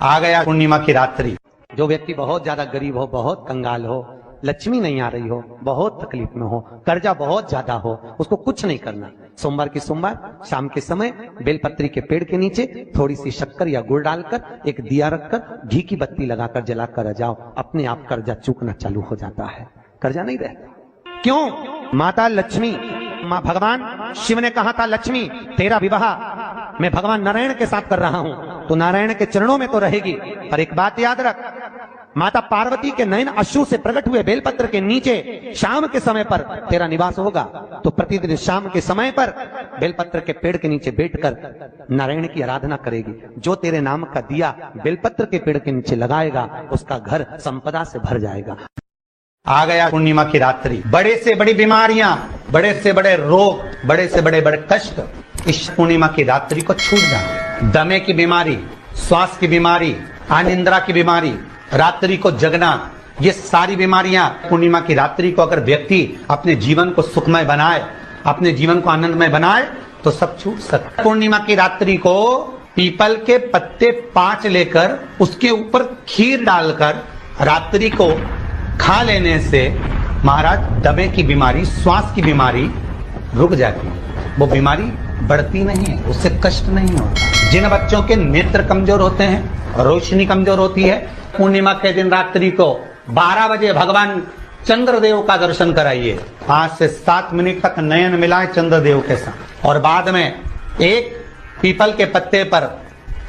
आ गया पूर्णिमा की रात्रि। जो व्यक्ति बहुत ज्यादा गरीब हो, बहुत कंगाल हो, लक्ष्मी नहीं आ रही हो, बहुत तकलीफ में हो, कर्जा बहुत ज्यादा हो, उसको कुछ नहीं करना। सोमवार की सोमवार शाम के समय बेलपत्री के पेड़ के नीचे थोड़ी सी शक्कर या गुड़ डालकर एक दिया रखकर घी की बत्ती लगाकर जलाकर आ जाओ, अपने आप कर्जा चूकना चालू हो जाता है, कर्जा नहीं रहता। क्यों? माता लक्ष्मी, मां भगवान शिव ने कहा था, लक्ष्मी तेरा विवाह मैं भगवान नारायण के साथ कर रहा हूं, तो नारायण के चरणों में तो रहेगी, पर एक बात याद रख, माता पार्वती के नयन अश्रु से प्रकट हुए बेलपत्र के नीचे शाम के समय पर तेरा निवास होगा। तो प्रतिदिन शाम के समय पर बेलपत्र के पेड़ के नीचे बैठकर नारायण की आराधना करेगी। जो तेरे नाम का दिया बेलपत्र के पेड़ के नीचे लगाएगा, उसका घर संपदा से भर जाएगा। आ गया पूर्णिमा की रात्रि। बड़े से बड़ी बीमारियां, बड़े से बड़े रोग, बड़े से बड़े बड़े कष्ट इस पूर्णिमा की रात्रि को छूट जाए। दमे की बीमारी, श्वास की बीमारी, अनिद्रा की बीमारी, रात्रि को जगना, ये सारी बीमारियां पूर्णिमा की रात्रि को अगर व्यक्ति अपने जीवन को सुखमय बनाए, अपने जीवन को आनंदमय बनाए, तो सब छूट सकता। पूर्णिमा की रात्रि को पीपल के पत्ते 5 लेकर उसके ऊपर खीर डालकर रात्रि को खा लेने से महाराज दमे की बीमारी, श्वास की बीमारी रुक जाती है। वो बीमारी बढ़ती नहीं है, उससे कष्ट नहीं होता। जिन बच्चों के नेत्र कमजोर होते हैं, रोशनी कमजोर होती है, पूर्णिमा के दिन रात्रि को 12 बजे भगवान चंद्रदेव का दर्शन कराइए। 5 से 7 मिनट तक नयन मिलाए चंद्रदेव के साथ, और बाद में एक पीपल के पत्ते पर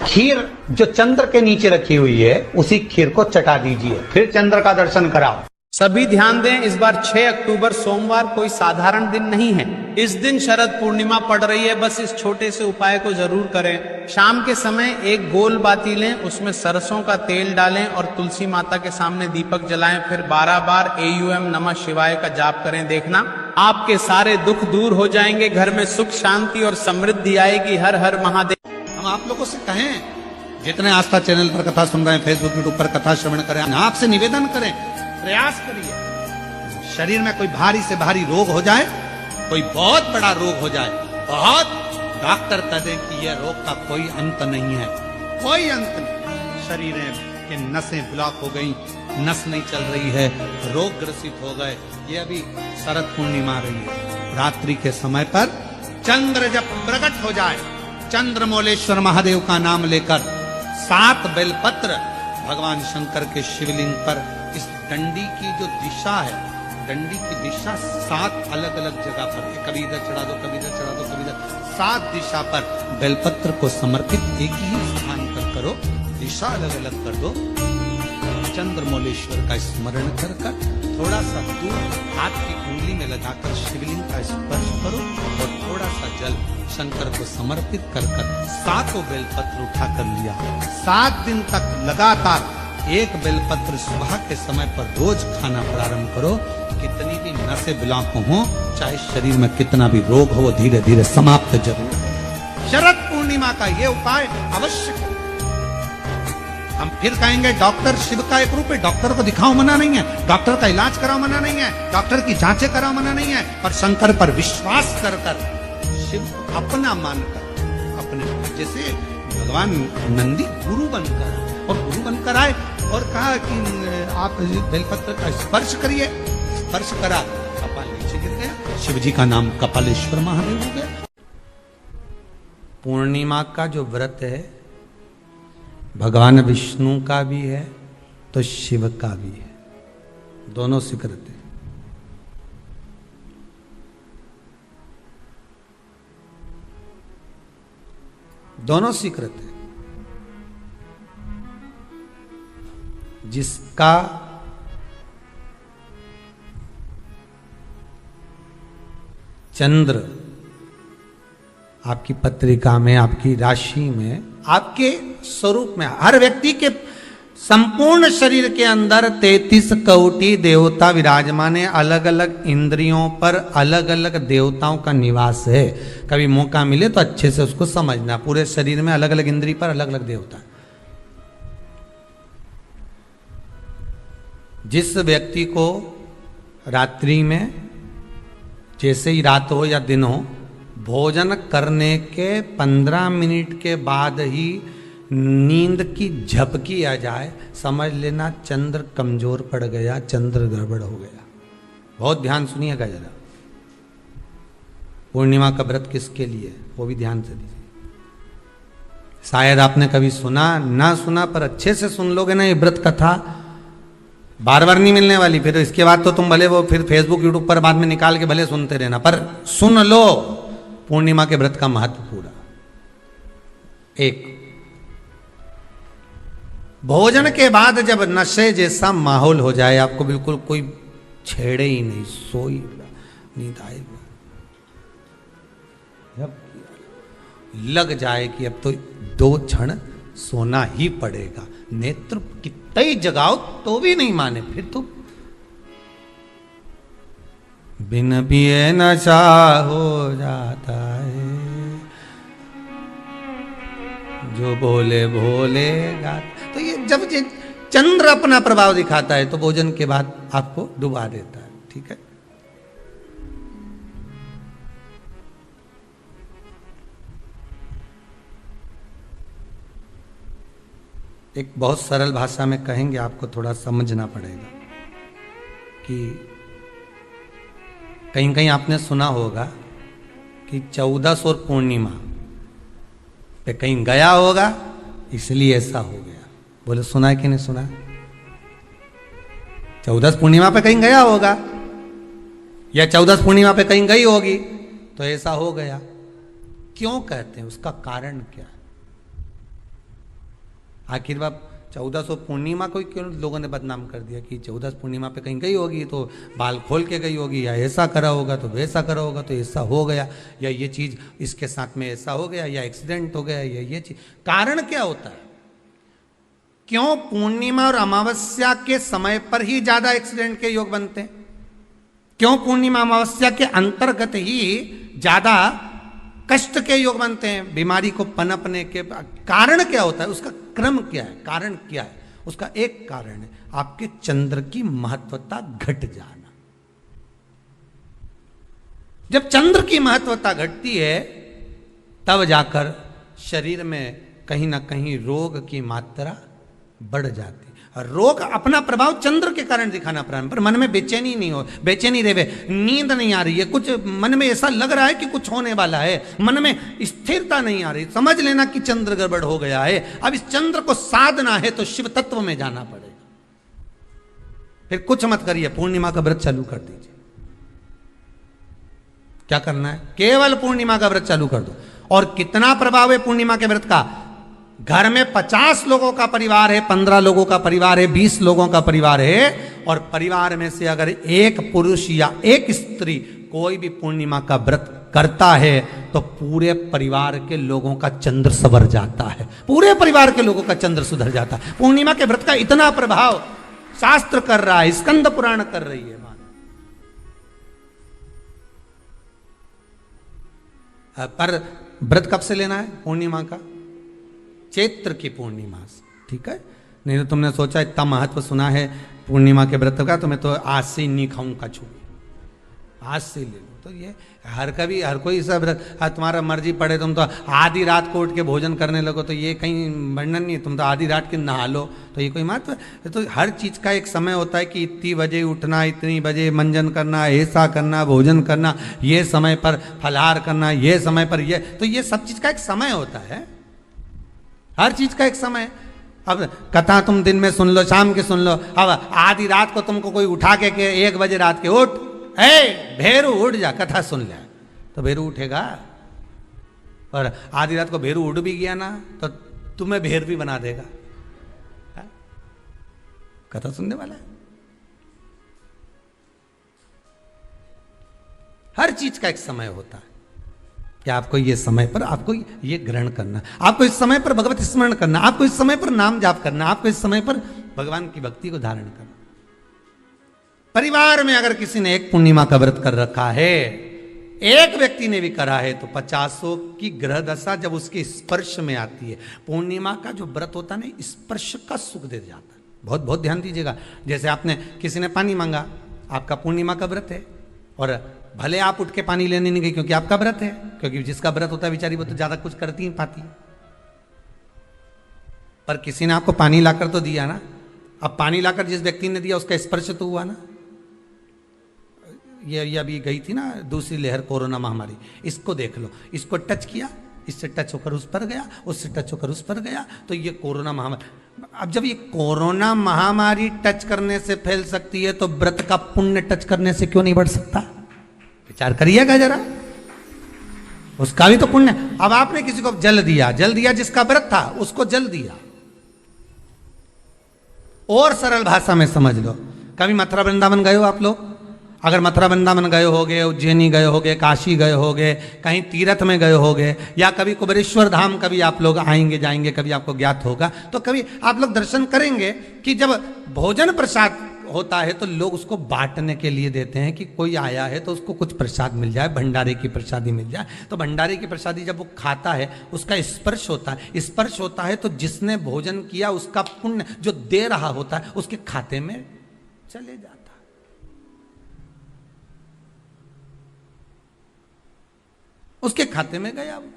खीर जो चंद्र के नीचे रखी हुई है, उसी खीर को चटा दीजिए, फिर चंद्र का दर्शन कराओ। सभी ध्यान दें, इस बार 6 अक्टूबर सोमवार कोई साधारण दिन नहीं है। इस दिन शरद पूर्णिमा पड़ रही है। बस इस छोटे से उपाय को जरूर करें। शाम के समय एक गोल बाती लें, उसमें सरसों का तेल डालें और तुलसी माता के सामने दीपक जलाएं। फिर 12 बार AUM नमः शिवाय का जाप करें। देखना आपके सारे दुख दूर हो जाएंगे, घर में सुख शांति और समृद्धि आएगी। हर हर महादेव। हम आप लोगों से कहें, जितने आस्था चैनल पर कथा सुन रहे हैं, फेसबुक यूट्यूब पर कथा श्रवण करें, आपसे निवेदन करें, प्रयास करिए, शरीर में कोई भारी से भारी रोग हो जाए, कोई बहुत बड़ा रोग हो जाए, बहुत डॉक्टर कह दे कि यह रोग का कोई अंत नहीं है, कोई अंत नहीं, शरीर के नसें ब्लॉक हो गई, नस नहीं चल रही है, रोग ग्रसित हो गए, ये अभी शरद पूर्णिमा रही है। रात्रि के समय पर चंद्र जब प्रकट हो जाए, चंद्रमौलेश्वर महादेव का नाम लेकर 7 बेलपत्र भगवान शंकर के शिवलिंग पर, इस डंडी की जो दिशा है, डंडी की दिशा 7 अलग अलग जगह पर, कभी इधर चढ़ा दो, कभी इधर चढ़ा दो, कभी इधर, 7 दिशा पर बेलपत्र को समर्पित एक ही स्थान पर करो, दिशा अलग अलग कर दो। चंद्रमौलेश्वर का स्मरण कर कर थोड़ा सा दूर हाथ की उंगली में लगाकर शिवलिंग का स्पर्श करो और थोड़ा सा जल शंकर को समर्पित कर कर 7 बेलपत्र उठा कर लिया। 7 दिन तक लगातार एक बेलपत्र सुबह के समय पर रोज खाना प्रारंभ करो। कितनी भी नसें ब्लॉक हो, चाहे शरीर में कितना भी रोग हो, धीरे धीरे समाप्त जरूर हो। शरद पूर्णिमा का ये उपाय अवश्य करो। हम फिर कहेंगे डॉक्टर शिव का एक रूप है, डॉक्टर को दिखाओ मना नहीं है, डॉक्टर का इलाज कराओ मना नहीं है, डॉक्टर की जांचें कराओ मना नहीं है, पर शंकर पर विश्वास कर कर शिव अपना मानकर, अपने जैसे भगवान नंदी गुरु बनकर, और गुरु बनकर आए और कहा कि आप बेलपत्र का स्पर्श करिए, स्पर्श करा, कपाल नीचे गिर गया, शिव जी का नाम कपालेश्वर महादेव हो गया। पूर्णिमा का जो व्रत है भगवान विष्णु का भी है तो शिव का भी है, दोनों स्वीकृत है। दोनों स्वीकृत है। जिसका चंद्र आपकी पत्रिका में, आपकी राशि में, आपके स्वरूप में, हर व्यक्ति के संपूर्ण शरीर के अंदर 33 कोटि देवता विराजमान है। अलग अलग इंद्रियों पर अलग अलग देवताओं का निवास है। कभी मौका मिले तो अच्छे से उसको समझना। पूरे शरीर में अलग अलग इंद्रिय पर अलग अलग देवता। जिस व्यक्ति को रात्रि में, जैसे ही रात हो या दिन हो, भोजन करने के 15 मिनट के बाद ही नींद की झपकी आ जाए, समझ लेना चंद्र कमजोर पड़ गया, चंद्र गड़बड़ हो गया। बहुत ध्यान सुनिएगा जरा। पूर्णिमा का व्रत किसके लिए है वो भी ध्यान से दीजिए। शायद आपने कभी सुना ना सुना, पर अच्छे से सुन लोगे ना ये व्रत कथा, बार बार नहीं मिलने वाली। फिर इसके बाद तो तुम भले वो फिर फेसबुक यूट्यूब पर बाद में निकाल के भले सुनते रहना, पर सुन लो पूर्णिमा के व्रत का महत्व पूरा। एक, भोजन के बाद जब नशे जैसा माहौल हो जाए, आपको बिल्कुल कोई छेड़े ही नहीं, सोई नींद आएगी, जब लग जाए कि अब तो 2 क्षण सोना ही पड़ेगा, नेत्र कितना ही जगाओ तो भी नहीं माने, फिर तो बिन पिए नशा हो जाता है, जो बोले भोले गाता। तो ये जब ये चंद्र अपना प्रभाव दिखाता है तो भोजन के बाद आपको डुबा देता है। ठीक है, एक बहुत सरल भाषा में कहेंगे, आपको थोड़ा समझना पड़ेगा कि कहीं कहीं आपने सुना होगा कि 14 और पूर्णिमा पे कहीं गया होगा इसलिए ऐसा हो गया। बोले सुना है कि नहीं सुना? 14 पूर्णिमा पे कहीं गया होगा या 14 पूर्णिमा पे कहीं गई होगी तो ऐसा हो गया। क्यों कहते हैं, उसका कारण क्या है? आखिर बात 1400 पूर्णिमा को क्यों लोगों ने बदनाम कर दिया कि 14 पूर्णिमा पे कहीं गई होगी तो बाल खोल के गई होगी, या ऐसा करा होगा तो वैसा करा होगा तो ऐसा हो गया, या ये चीज इसके साथ में ऐसा हो गया, या एक्सीडेंट हो गया, या ये चीज। कारण क्या होता है? क्यों पूर्णिमा और अमावस्या के समय पर ही ज्यादा एक्सीडेंट के योग बनते हैं? क्यों पूर्णिमा अमावस्या के अंतर्गत ही ज्यादा कष्ट के योग बनते हैं, बीमारी को पनपने के? कारण क्या होता है? उसका क्रम क्या है? कारण क्या है? उसका एक कारण है आपके चंद्र की महत्वता घट जाना। जब चंद्र की महत्वता घटती है तब जाकर शरीर में कहीं ना कहीं रोग की मात्रा बढ़ जाती है। रोग अपना प्रभाव चंद्र के कारण दिखाना प्रारंभ, पर मन में बेचैनी नहीं हो, बेचैनी रहे, नींद नहीं आ रही है, कुछ मन में ऐसा लग रहा है कि कुछ होने वाला है, मन में स्थिरता नहीं आ रही, समझ लेना कि चंद्र गड़बड़ हो गया है। अब इस चंद्र को साधना है तो शिव तत्व में जाना पड़ेगा। फिर कुछ मत करिए, पूर्णिमा का व्रत चालू कर दीजिए। क्या करना है? केवल पूर्णिमा का व्रत चालू कर दो। और कितना प्रभाव है पूर्णिमा के व्रत का? घर में 50 लोगों का परिवार है, 15 लोगों का परिवार है, 20 लोगों का परिवार है, और परिवार में से अगर एक पुरुष या एक स्त्री कोई भी पूर्णिमा का व्रत करता है तो पूरे परिवार के लोगों का चंद्र संवर जाता है, पूरे परिवार के लोगों का चंद्र सुधर जाता है। पूर्णिमा के व्रत का इतना प्रभाव शास्त्र कर रहा है, स्कंद पुराण कर रही है। पर व्रत कब से लेना है? पूर्णिमा का, चैत्र की पूर्णिमा से। ठीक है, नहीं तो तुमने सोचा इतना महत्व सुना है पूर्णिमा के व्रत का तो मैं तो आज से ही नहीं खाऊंगा छूट, आज से ले लो। तो ये हर कोई सब व्रत, तुम्हारा मर्जी पड़े, तुम तो आधी रात को उठ के भोजन करने लगो तो ये कहीं वर्णन नहीं। तुम तो आधी रात के नहा लो तो ये कोई महत्व? तो हर चीज का एक समय होता है कि इतनी बजे उठना, इतनी बजे मंजन करना, ऐसा करना, भोजन करना, ये समय पर फलाहार करना, ये समय पर ये, तो ये सब चीज का एक समय होता है, हर चीज का एक समय। अब कथा तुम दिन में सुन लो, शाम के सुन लो, अब आधी रात को तुमको कोई उठा के 1 बजे रात के उठ, भेरू उठ जा, कथा सुन ले, तो भेरू उठेगा? और आधी रात को भेरू उठ भी गया ना तो तुम्हें भेर भी बना देगा। है? कथा सुनने वाला है। हर चीज का एक समय होता है कि आपको ये समय पर आपको ये ग्रहण करना, आपको इस समय पर भगवत स्मरण करना, आपको इस समय पर नाम जाप करना, आपको इस समय पर भगवान की भक्ति को धारण करना। परिवार में अगर किसी ने एक पूर्णिमा का व्रत कर रखा है, एक व्यक्ति ने भी करा है, तो 50 की ग्रह दशा जब उसके स्पर्श में आती है, पूर्णिमा का जो व्रत होता है ना, स्पर्श का सुख दे जाता है। बहुत बहुत ध्यान दीजिएगा। जैसे आपने किसी ने पानी मांगा, आपका पूर्णिमा का व्रत है, और भले आप उठ के पानी लेने नहीं गए क्योंकि आपका व्रत है, क्योंकि जिसका व्रत होता है बेचारी वो तो ज्यादा कुछ करती ही पाती है। पर किसी ने आपको पानी लाकर तो दिया ना। अब पानी लाकर जिस व्यक्ति ने दिया उसका स्पर्श तो हुआ ना। ये अभी गई थी ना दूसरी लहर कोरोना महामारी, इसको देख लो, इसको टच किया, इससे टच होकर उस पर गया, उससे टच होकर उस पर गया, तो ये कोरोना महामारी। अब जब ये कोरोना महामारी टच करने से फैल सकती है तो व्रत का पुण्य टच करने से क्यों नहीं बढ़ सकता? विचार करिएगा जरा, उसका भी तो पुण्य। अब आपने किसी को जल दिया जिसका व्रत था उसको जल दिया। और सरल भाषा में समझ लो, कभी मथुरा वृंदावन गए हो आप लोग? अगर मथुरा वृंदावन गए होगे, उज्जैनी गए होगे, काशी गए होगे, कहीं तीर्थ में गए होगे, या कभी कुबेरेश्वर धाम कभी आप लोग आएंगे जाएंगे, कभी आपको ज्ञात होगा, तो कभी आप लोग दर्शन करेंगे कि जब भोजन प्रसाद होता है तो लोग उसको बांटने के लिए देते हैं कि कोई आया है तो उसको कुछ प्रसाद मिल जाए, भंडारे की प्रसादी मिल जाए। तो भंडारे की प्रसादी जब वो खाता है उसका स्पर्श होता है, स्पर्श होता है तो जिसने भोजन किया उसका पुण्य जो दे रहा होता है उसके खाते में चले जाता है। उसके खाते में गया वो।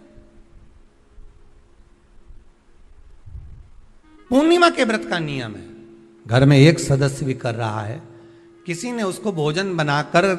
पूर्णिमा के व्रत का नियम है, घर में एक सदस्य भी कर रहा है, किसी ने उसको भोजन बनाकर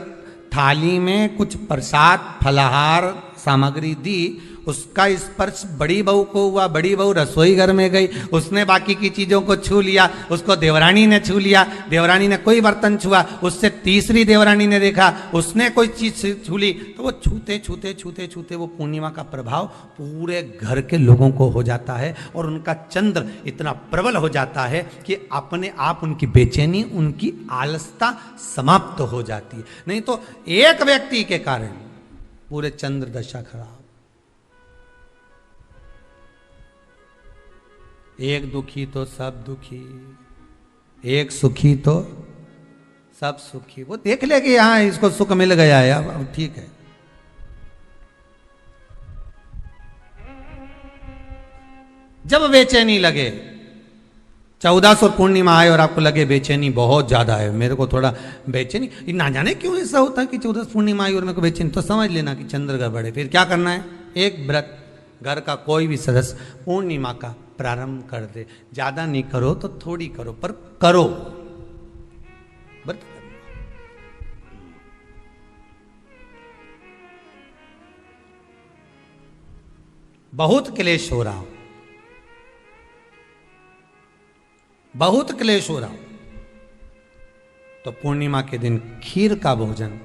थाली में कुछ प्रसाद फलाहार सामग्री दी, उसका स्पर्श बड़ी बहू को हुआ, बड़ी बहू रसोई घर में गई, उसने बाकी की चीजों को छू लिया, उसको देवरानी ने छू लिया, देवरानी ने कोई बर्तन छुआ, उससे तीसरी देवरानी ने देखा, उसने कोई चीज छू ली, तो वो छूते छूते छूते छूते वो पूर्णिमा का प्रभाव पूरे घर के लोगों को हो जाता है और उनका चंद्र इतना प्रबल हो जाता है कि अपने आप उनकी बेचैनी, उनकी आलसता समाप्त हो जाती है। नहीं तो एक व्यक्ति के कारण पूरे चंद्र दशा खराब। एक दुखी तो सब दुखी, एक सुखी तो सब सुखी। वो देख ले कि हाँ इसको सुख मिल गया है, अब ठीक है। जब बेचैनी लगे, 14 और पूर्णिमा आए और आपको लगे बेचैनी बहुत ज्यादा है, मेरे को थोड़ा बेचैनी, ना जाने क्यों ऐसा होता है कि 14 पूर्णिमा आई और मेरे को बेचैनी, तो समझ लेना कि चंद्र गड़बड़ है। फिर क्या करना है? एक व्रत घर का कोई भी सदस्य पूर्णिमा का प्रारंभ कर दे। ज्यादा नहीं करो तो थोड़ी करो, पर करो, व्रत करो। बहुत क्लेश हो रहा हो, बहुत क्लेश हो रहा हो, तो पूर्णिमा के दिन खीर का भोजन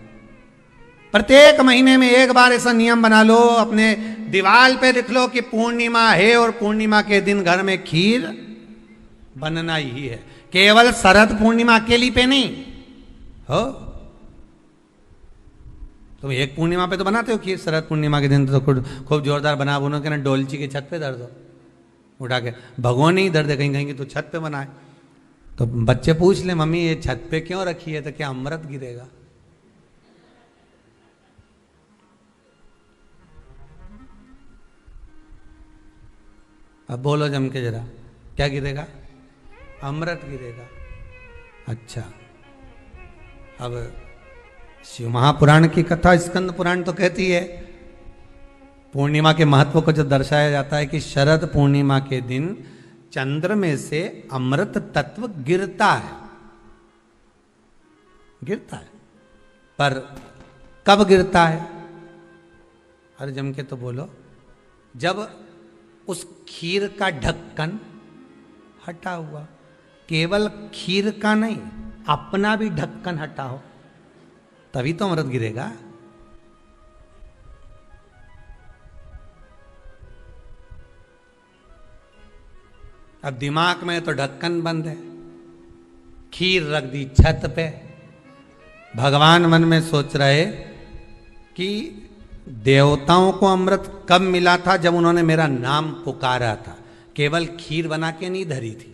प्रत्येक महीने में एक बार ऐसा नियम बना लो, अपने दीवार पे लिख लो कि पूर्णिमा है और पूर्णिमा के दिन घर में खीर बनना ही है। केवल शरद पूर्णिमा अकेली पे नहीं हो, तुम एक पूर्णिमा पे तो बनाते हो खीर, शरद पूर्णिमा के दिन तो खूब जोरदार बना बुनो के ना डोलची के छत पे धर दो, उठा के भगवान नहीं धर दे, कहीं कहीं तो छत पे बनाए। तो बच्चे पूछ ले मम्मी ये छत पे क्यों रखी है, तो क्या अमृत गिरेगा? अब बोलो जम के जरा, क्या गिरेगा? अमृत गिरेगा। अच्छा, अब शिव महापुराण की कथा स्कंद पुराण तो कहती है, पूर्णिमा के महत्व को जो दर्शाया जाता है कि शरद पूर्णिमा के दिन चंद्र में से अमृत तत्व गिरता है, गिरता है। पर कब गिरता है? अरे जम के तो बोलो, जब उस खीर का ढक्कन हटा हुआ, केवल खीर का नहीं अपना भी ढक्कन हटा हो, तभी तो अमृत गिरेगा। अब दिमाग में तो ढक्कन बंद है, खीर रख दी छत पे, भगवान मन में सोच रहे कि देवताओं को अमृत कब मिला था? जब उन्होंने मेरा नाम पुकारा था। केवल खीर बना के नहीं धरी थी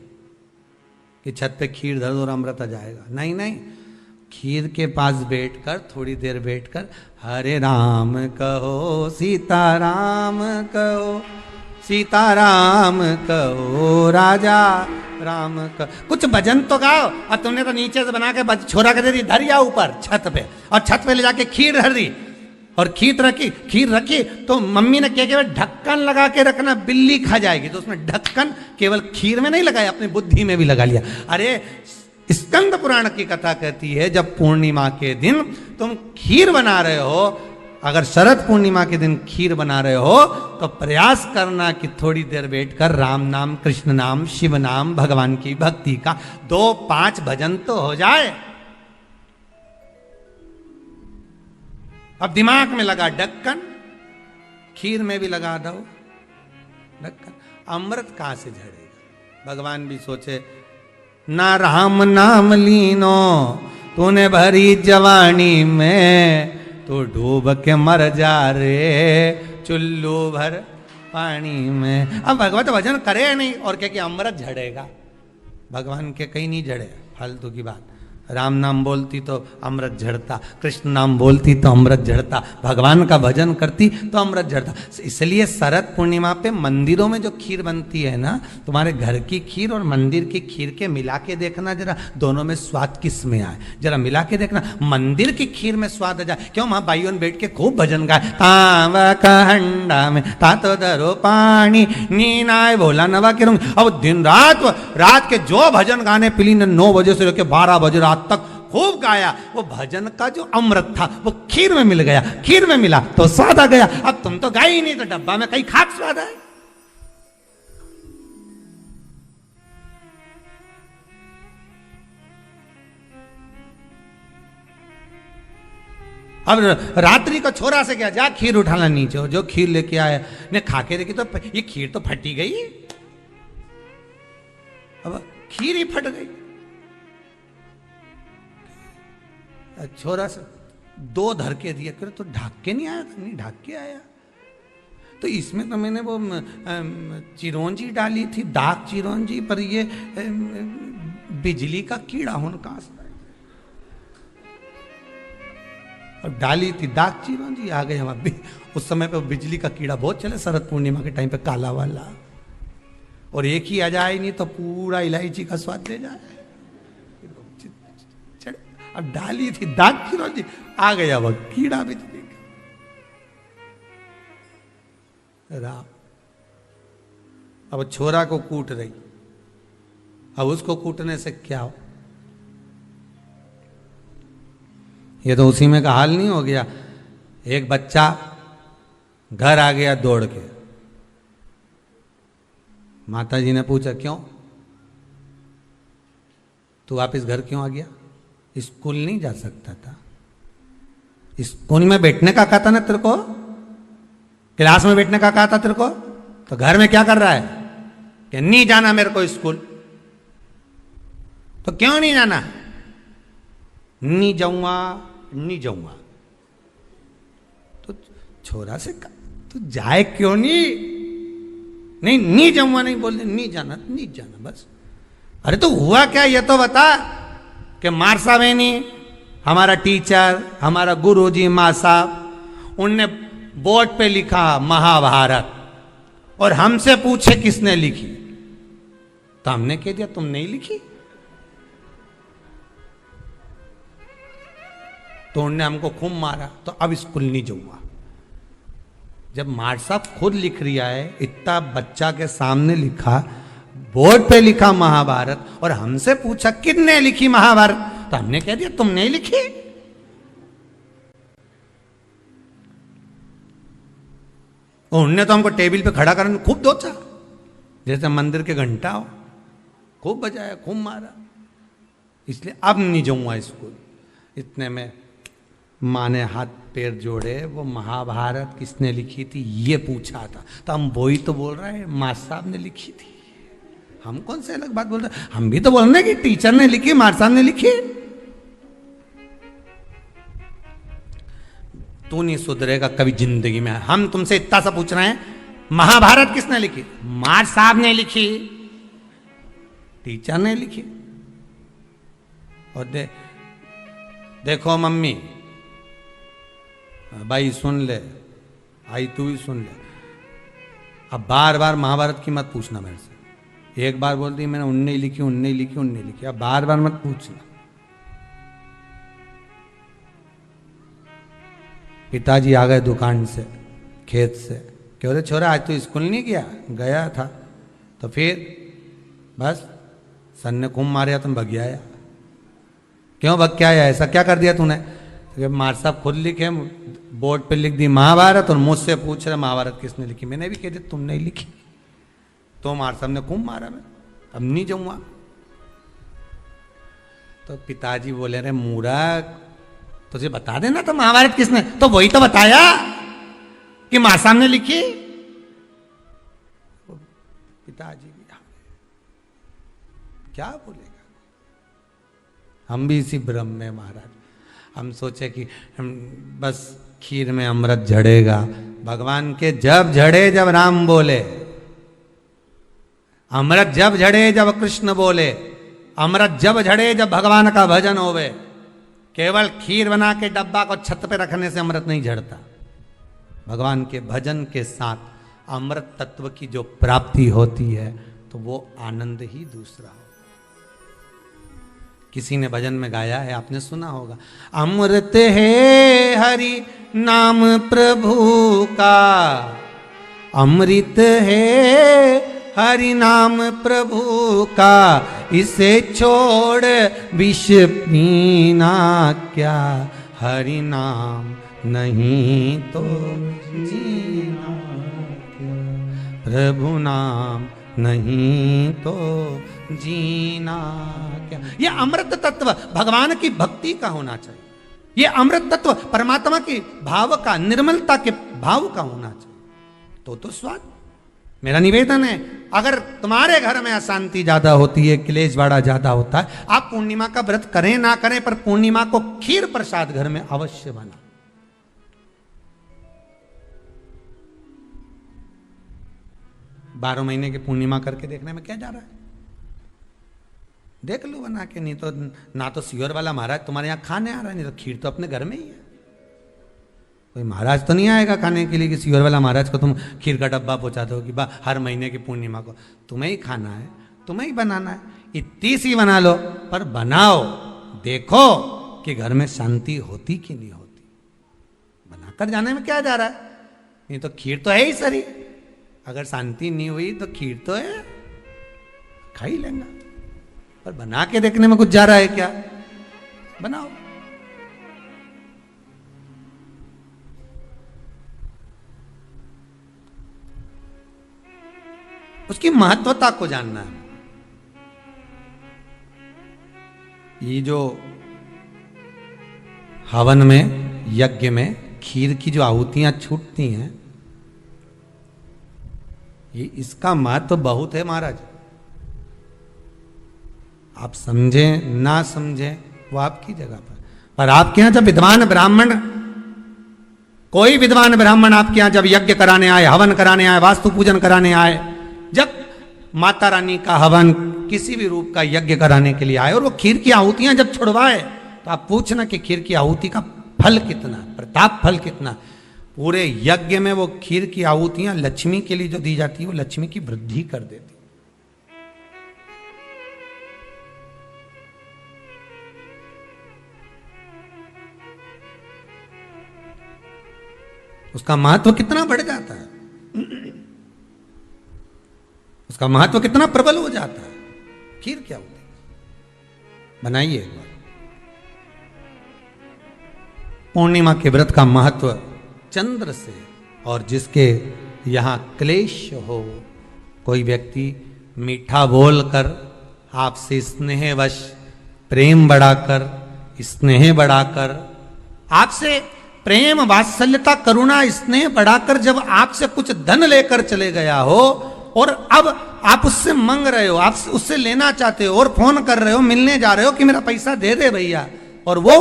कि छत पे खीर धर दो और अमृत आ जाएगा, नहीं नहीं, खीर के पास बैठकर थोड़ी देर बैठकर हरे राम कहो सीताराम कहो, सीताराम कहो राजा राम कहो, कुछ भजन तो गाओ। और तुमने तो नीचे से बना के छोरा कर दे दी, धरिया ऊपर छत पे, और छत पे ले जाके खीर धर दी, और खीर रखी तो मम्मी ने क्या केवल ढक्कन लगा के रखना, बिल्ली खा जाएगी, तो उसमें ढक्कन केवल खीर में नहीं लगाया, अपनी बुद्धि में भी लगा लिया। अरे स्कंद पुराण की कथा कहती है जब पूर्णिमा के दिन तुम खीर बना रहे हो, अगर शरद पूर्णिमा के दिन खीर बना रहे हो तो प्रयास करना कि थोड़ी देर बैठकर राम नाम, कृष्ण नाम, शिव नाम, भगवान की भक्ति का 2-5 भजन तो हो जाए। अब दिमाग में लगा ढक्कन, खीर में भी लगा दो ढक्कन, अमृत कहां से झड़ेगा? भगवान भी सोचे ना राम नाम लीनो तूने भरी जवानी में, तो डूब के मर जा रे चुल्लू भर पानी में। अब भगवत भजन करे नहीं और क्या कि अमृत झड़ेगा? भगवान के कहीं नहीं झड़े, फालतू की बात। राम नाम बोलती तो अमृत झड़ता, कृष्ण नाम बोलती तो अमृत झड़ता, भगवान का भजन करती तो अमृत झड़ता। इसलिए शरद पूर्णिमा पे मंदिरों में जो खीर बनती है ना, तुम्हारे घर की खीर और मंदिर की खीर के मिला के देखना जरा, दोनों में स्वाद किस में आए, जरा मिला के देखना। मंदिर की खीर में स्वाद आ जाए, क्यों वहां भाइयों बैठ के खूब भजन गाए, तांबा का हंडा में तातो दरो पानी नीनाए भोला नवा के रूंग। अब दिन रात के जो भजन गाने पिली ने 9 बजे से लेकर 12 बजे रात तक खूब गाया, वो भजन का जो अमृत था वो खीर में मिल गया, खीर में मिला तो स्वाद आ गया। अब तुम तो गाई ही नहीं, तो डब्बा में कहीं खाक स्वाद है। अब रात्रि का छोरा से क्या, जा खीर उठाना नीचे, जो खीर लेके आया ने खा के देखी तो ये खीर तो फटी गई, अब खीर ही फट गई। छोरा से 2 धर के दिया, कर तो ढाक के नहीं आया था, नहीं ढाक के आया, तो इसमें तो मैंने वो चिरौंजी डाली थी, दाग चिरौंजी, पर ये बिजली का कीड़ा होने और डाली थी दाग चिरौंजी, आ गए हम अभी। उस समय पे बिजली का कीड़ा बहुत चले, शरद पूर्णिमा के टाइम पे काला वाला, और एक ही आ जाए नहीं तो पूरा इलायची का स्वाद ले जाए। अब डाली थी दाग चिरौंजी, आ गया वह कीड़ा बिजली का। अब छोरा को कूट रही, अब उसको कूटने से क्या हो, ये तो उसी में का हाल नहीं हो गया। एक बच्चा घर आ गया दौड़ के, माता जी ने पूछा क्यों तू वापिस घर क्यों आ गया? स्कूल नहीं जा सकता था? स्कूल में बैठने का कहा था ना तेरे को, क्लास में बैठने का कहा था तेरे को, तो घर में क्या कर रहा है कि नहीं जाना मेरे को स्कूल? तो क्यों नहीं जाना? नहीं जाऊंगा, नहीं जाऊंगा। तो छोरा से तू जाए क्यों नहीं? नहीं जाऊंगा, नहीं बोल, नहीं जाना, नहीं जाना बस। अरे तो हुआ क्या ये तो बता, कि मार साहब है नहीं, हमारा टीचर, हमारा गुरुजी माँ साहब, उनने बोर्ड पे लिखा महाभारत, और हमसे पूछे किसने लिखी, तो हमने कह दिया तुम नहीं लिखी। तो उन्होंने हमको खूब मारा, तो अब स्कूल नहीं जाऊंगा। जब मार साहब खुद लिख रिया है, इतना बच्चा के सामने लिखा, बोर्ड पे लिखा महाभारत, और हमसे पूछा किसने लिखी महाभारत, तो हमने कह दिया तुम नहीं लिखी। उन्होंने तो हमको टेबल पे खड़ा करने खूब दोचा, जैसे मंदिर के घंटा हो, खूब बजाया, खूब मारा। इसलिए अब नहीं जाऊंगा स्कूल। इतने में माँ ने हाथ पैर जोड़े, वो महाभारत किसने लिखी थी ये पूछा था, तो हम वही तो बोल रहे हैं माँ साहब ने लिखी थी। हम कौन से अलग बात बोल रहे हैं, हम भी तो बोल रहे हैं कि टीचर ने लिखी, माँ साहब ने लिखी। तू नहीं सुधरेगा कभी जिंदगी में। हम तुमसे इतना सा पूछ रहे हैं, महाभारत किसने लिखी? माँ साहब ने लिखी, टीचर ने लिखी। और देखो मम्मी, भाई सुन ले, आई तू भी सुन ले, अब बार बार महाभारत की मत पूछना मेरे से। एक बार बोल दी मैंने उनने लिखी, उनने लिखी, उनने लिखी, अब बार बार मत पूछना। पिताजी आ गए दुकान से, खेत से, क्यों रे छोरा आज तू स्कूल नहीं गया? गया था। तो फिर बस सन ने खूब मारे तुम भग आया। क्यों भग के आया? ऐसा क्या कर दिया तूने? तो मार साहब खुद लिखे, बोर्ड पे लिख दी महाभारत और मुझसे पूछ रहे महाभारत किसने लिखी। मैंने भी कह दिया तुम नहीं लिखी। तो मार साहब ने खूब मारा, मैं अब नहीं जाऊंगा। तो पिताजी बोले रे मूर्ख, तुझे बता देना तो महाभारत किसने, तो वही तो बताया कि मां साहब ने लिखी। पिताजी भी क्या बोलेगा। हम भी इसी भ्रम में महाराज, हम सोचे कि हम बस खीर में अमृत झड़ेगा। भगवान के जब झड़े जब राम बोले, अमृत जब झड़े जब कृष्ण बोले, अमृत जब झड़े जब भगवान का भजन होवे। केवल खीर बना के डब्बा को छत पे रखने से अमृत नहीं झड़ता। भगवान के भजन के साथ अमृत तत्व की जो प्राप्ति होती है तो वो आनंद ही दूसरा हो। किसी ने भजन में गाया है, आपने सुना होगा, अमृत है हरि नाम प्रभु का, अमृत है हरि नाम प्रभु का, इसे छोड़ विष पीना क्या, हरि नाम नहीं तो जीना क्या, प्रभु नाम नहीं तो जीना क्या। ये अमृत तत्व भगवान की भक्ति का होना चाहिए। ये अमृत तत्व परमात्मा के भाव का, निर्मलता के भाव का होना चाहिए। तो स्वाद। मेरा निवेदन है, अगर तुम्हारे घर में अशांति ज्यादा होती है, क्लेश बड़ा ज्यादा होता है, आप पूर्णिमा का व्रत करें ना करें, पर पूर्णिमा को खीर प्रसाद घर में अवश्य बना। 12 महीने की पूर्णिमा करके देखने में क्या जा रहा है? देख लो बना के। नहीं तो ना तो सियोर वाला महाराज तुम्हारे यहाँ खाने आ रहा है, नहीं तो खीर तो अपने घर में ही है। कोई महाराज तो नहीं आएगा खाने के लिए कि सियोर वाला महाराज को तुम खीर का डब्बा पहुंचा दो कि हर महीने की पूर्णिमा को तुम्हें ही खाना है, तुम्हें ही बनाना है। इतनी सी बना लो, पर बनाओ, देखो कि घर में शांति होती कि नहीं होती। बनाकर जाने में क्या जा रहा है? नहीं तो खीर तो है ही सरी। अगर शांति नहीं हुई तो खीर तो है, खा ही लेंगे। पर बना के देखने में कुछ जा रहा है क्या? बनाओ। उसकी महत्वता को जानना है। ये जो हवन में, यज्ञ में खीर की जो आहुतियां छूटती हैं, ये इसका महत्व बहुत है महाराज। आप समझें ना समझें वो आपकी जगह पर आपके यहां जब विद्वान ब्राह्मण, कोई विद्वान ब्राह्मण आपके यहां जब यज्ञ कराने आए, हवन कराने आए, वास्तु पूजन कराने आए, जब माता रानी का हवन, किसी भी रूप का यज्ञ कराने के लिए आए और वो खीर की आहुतियां जब छुड़वाए, तो आप पूछना कि खीर की आहुति का फल कितना, प्रताप फल कितना। पूरे यज्ञ में वो खीर की आहुतियां लक्ष्मी के लिए जो दी जाती है, वो लक्ष्मी की वृद्धि कर देती। उसका महत्व कितना बढ़ जाता है, उसका महत्व कितना प्रबल हो जाता है। खीर क्या होती है? बनाइए एक बार। पूर्णिमा के व्रत का महत्व चंद्र से, और जिसके यहां क्लेश हो, कोई व्यक्ति मीठा बोलकर आपसे स्नेहवश, प्रेम बढ़ाकर, स्नेह बढ़ाकर, आपसे प्रेम, वात्सल्यता, करुणा, स्नेह बढ़ाकर जब आपसे कुछ धन लेकर चले गया हो और अब आप उससे मांग रहे हो, आप उससे लेना चाहते हो और फोन कर रहे हो, मिलने जा रहे हो कि मेरा पैसा दे दे भैया, और वो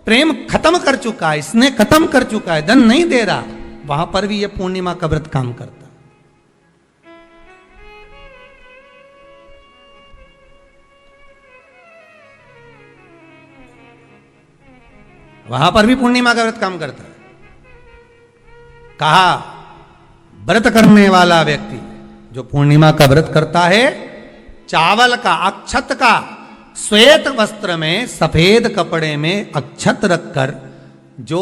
प्रेम खत्म कर चुका है, स्नेह खत्म कर चुका है, धन नहीं दे रहा, वहां पर भी ये पूर्णिमा का व्रत काम करता है। वहां पर भी पूर्णिमा का व्रत काम करता है। कहा व्रत करने वाला व्यक्ति जो पूर्णिमा का व्रत करता है, चावल का, अक्षत का, श्वेत वस्त्र में, सफेद कपड़े में अक्षत रखकर जो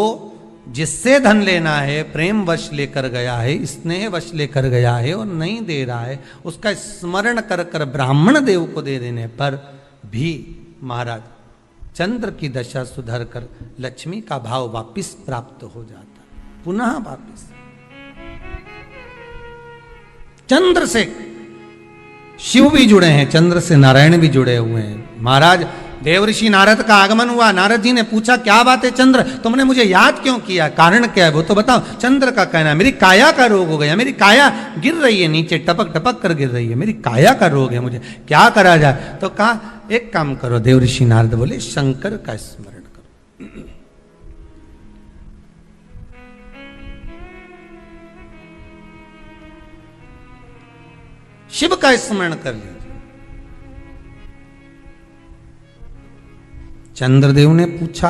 जिससे धन लेना है प्रेम वश लेकर गया है, स्नेह वश लेकर गया है और नहीं दे रहा है, उसका स्मरण कर कर ब्राह्मण देव को दे देने पर भी महाराज चंद्र की दशा सुधर कर लक्ष्मी का भाव वापिस प्राप्त हो जाता, पुनः वापिस। चंद्र से शिव भी जुड़े हैं, चंद्र से नारायण भी जुड़े हुए हैं। महाराज देवऋषि नारद का आगमन हुआ, नारद जी ने पूछा क्या बात है चंद्र, तुमने मुझे याद क्यों किया, कारण क्या है वो तो बताओ। चंद्र का कहना है मेरी काया का रोग हो गया, मेरी काया गिर रही है नीचे, टपक टपक कर गिर रही है, मेरी काया का रोग है, मुझे क्या करा जाए। तो कहा एक काम करो, देवऋषि नारद बोले शंकर का स्मरण करो। शिव का स्मरण कर लीजिए। चंद्रदेव ने पूछा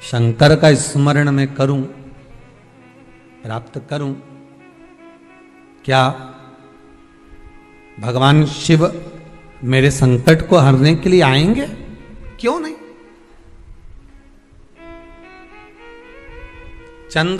शंकर का स्मरण मैं करूं, प्राप्त करूं, क्या भगवान शिव मेरे संकट को हरने के लिए आएंगे? क्यों नहीं। चंद्र